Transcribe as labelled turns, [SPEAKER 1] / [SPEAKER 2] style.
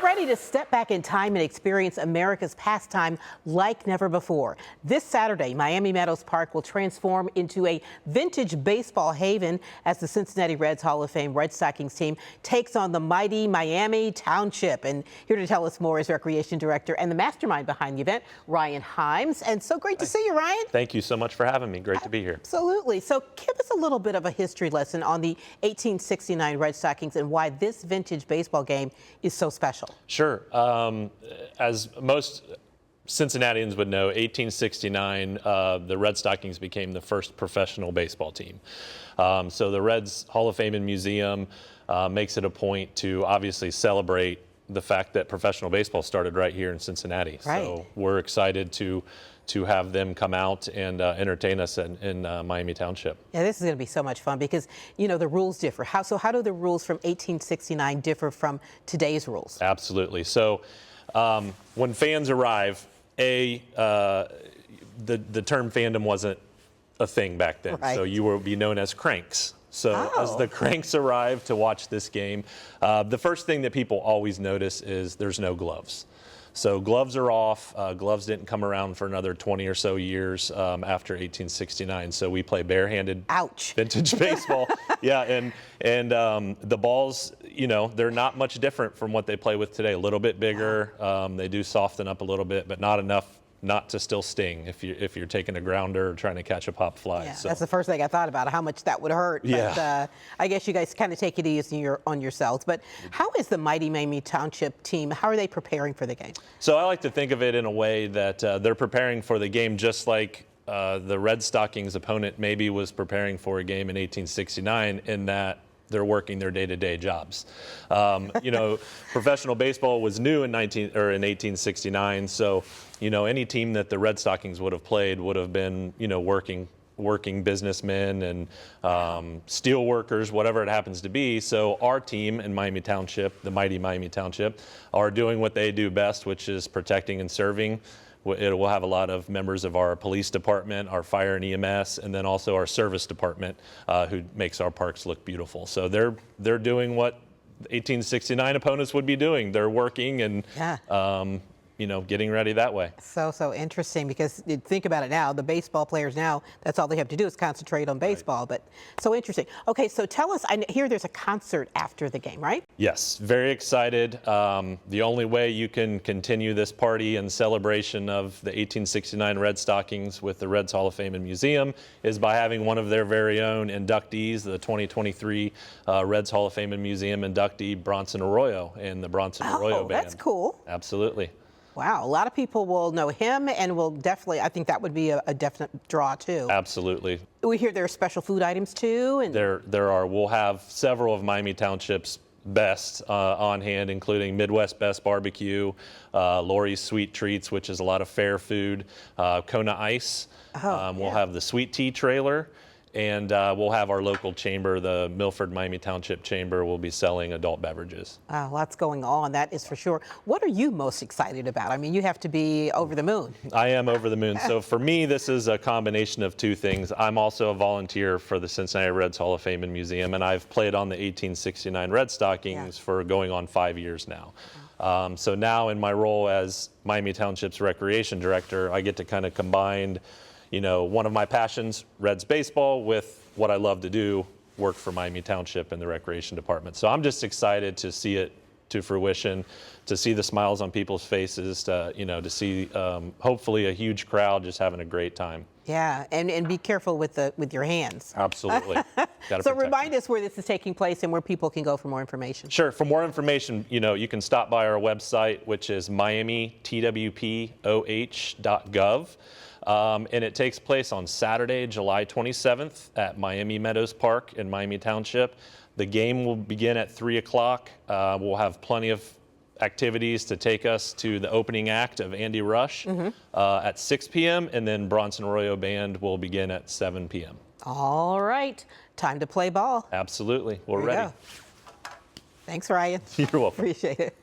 [SPEAKER 1] Get ready to step back in time and experience America's pastime like never before. This Saturday, Miami Meadows Park will transform into a vintage baseball haven as the Cincinnati Reds Hall of Fame Red Stockings team takes on the mighty Miami Township. And here to tell us more is Recreation Director and the mastermind behind the event, Ryan Himes. And so great to see you, Ryan.
[SPEAKER 2] Thank you so much for having me. Great to be here. Absolutely.
[SPEAKER 1] So give us a little bit of a history lesson on the 1869 Red Stockings and why this vintage baseball game is so special.
[SPEAKER 2] Sure. As most Cincinnatians would know, 1869, the Red Stockings became the first professional baseball team. So the Reds Hall of Fame and Museum makes it a point to obviously celebrate the fact that professional baseball started right here in Cincinnati.
[SPEAKER 1] Right.
[SPEAKER 2] So we're excited to have them come out and entertain us in Miami Township.
[SPEAKER 1] Yeah, this is going to be so much fun because, you know, the rules differ. How do the rules from 1869 differ from today's rules?
[SPEAKER 2] Absolutely. So when fans arrive, the term fandom wasn't a thing back then.
[SPEAKER 1] Right.
[SPEAKER 2] So you will be known as cranks. So as the cranks arrive to watch this game, the first thing that people always notice is there's no gloves. So gloves are off. Gloves didn't come around for another 20 or so years after 1869. So we play barehanded vintage baseball. Yeah, and the balls, you know, they're not much different from what they play with today. A little bit bigger. They do soften up a little bit, but not enough not to still sting if you're taking a grounder or trying to catch a pop fly.
[SPEAKER 1] Yeah,
[SPEAKER 2] so
[SPEAKER 1] that's the first thing I thought about, how much that would hurt.
[SPEAKER 2] Yeah.
[SPEAKER 1] But I guess you guys kind of take it easy on yourselves. But how is the Mighty Miami Township team, how are they preparing for the game?
[SPEAKER 2] So I like to think of it in a way that they're preparing for the game just like the Red Stockings opponent maybe was preparing for a game in 1869, in that they're working their day-to-day jobs. You know, professional baseball was new in 1869, so you know, any team that the Red Stockings would have played would have been, you know, working businessmen and steel workers, whatever it happens to be. So our team in Miami Township, the mighty Miami Township, are doing what they do best, which is protecting and serving. We'll have a lot of members of our police department, our fire and EMS, and then also our service department, who makes our parks look beautiful. So they're doing what 1869 opponents would be doing. They're working and you know, getting ready that way. So
[SPEAKER 1] interesting, because you think about it now, the baseball players now, that's all they have to do is concentrate on baseball. Right. But so interesting. Okay, so tell us, I hear there's a concert after the game, right?
[SPEAKER 2] Yes, very excited. The only way you can continue this party and celebration of the 1869 Red Stockings with the Reds Hall of Fame and Museum is by having one of their very own inductees, the 2023 Reds Hall of Fame and Museum inductee, Bronson Arroyo, and the Bronson Arroyo Band.
[SPEAKER 1] That's cool.
[SPEAKER 2] Absolutely.
[SPEAKER 1] Wow, a lot of people will know him and will definitely, I think that would be a definite draw too.
[SPEAKER 2] Absolutely.
[SPEAKER 1] We hear there are special food items too. And
[SPEAKER 2] there are. We'll have several of Miami Township's best on hand, including Midwest Best Barbecue, Lori's Sweet Treats, which is a lot of fair food, Kona Ice. We'll have the Sweet Tea Trailer. And we'll have our local chamber, the Milford Miami Township Chamber, will be selling adult beverages.
[SPEAKER 1] Lots going on, that is for sure. What are you most excited about? I mean, you have to be over the moon.
[SPEAKER 2] I am over the moon. So for me, this is a combination of two things. I'm also a volunteer for the Cincinnati Reds Hall of Fame and Museum, and I've played on the 1869 Red Stockings for going on 5 years now. So now in my role as Miami Township's Recreation Director, I get to kind of combine, you know, one of my passions, Reds baseball, with what I love to do, work for Miami Township and the Recreation Department. So I'm just excited to see it to fruition, to see the smiles on people's faces, to, you know, to see hopefully a huge crowd just having a great time.
[SPEAKER 1] Yeah, and be careful with your hands.
[SPEAKER 2] Absolutely.
[SPEAKER 1] So remind us where this is taking place and where people can go for more information.
[SPEAKER 2] Sure. For more information, you know, you can stop by our website, which is miamitwpoh.gov. And it takes place on Saturday, July 27th at Miami Meadows Park in Miami Township. The game will begin at 3 o'clock. We'll have plenty of activities to take us to the opening act of Andy Rush at 6 p.m. and then Bronson Arroyo Band will begin at 7 p.m.
[SPEAKER 1] All right. Time to play ball.
[SPEAKER 2] Absolutely. We're ready.
[SPEAKER 1] Thanks, Ryan.
[SPEAKER 2] You're welcome.
[SPEAKER 1] Appreciate it.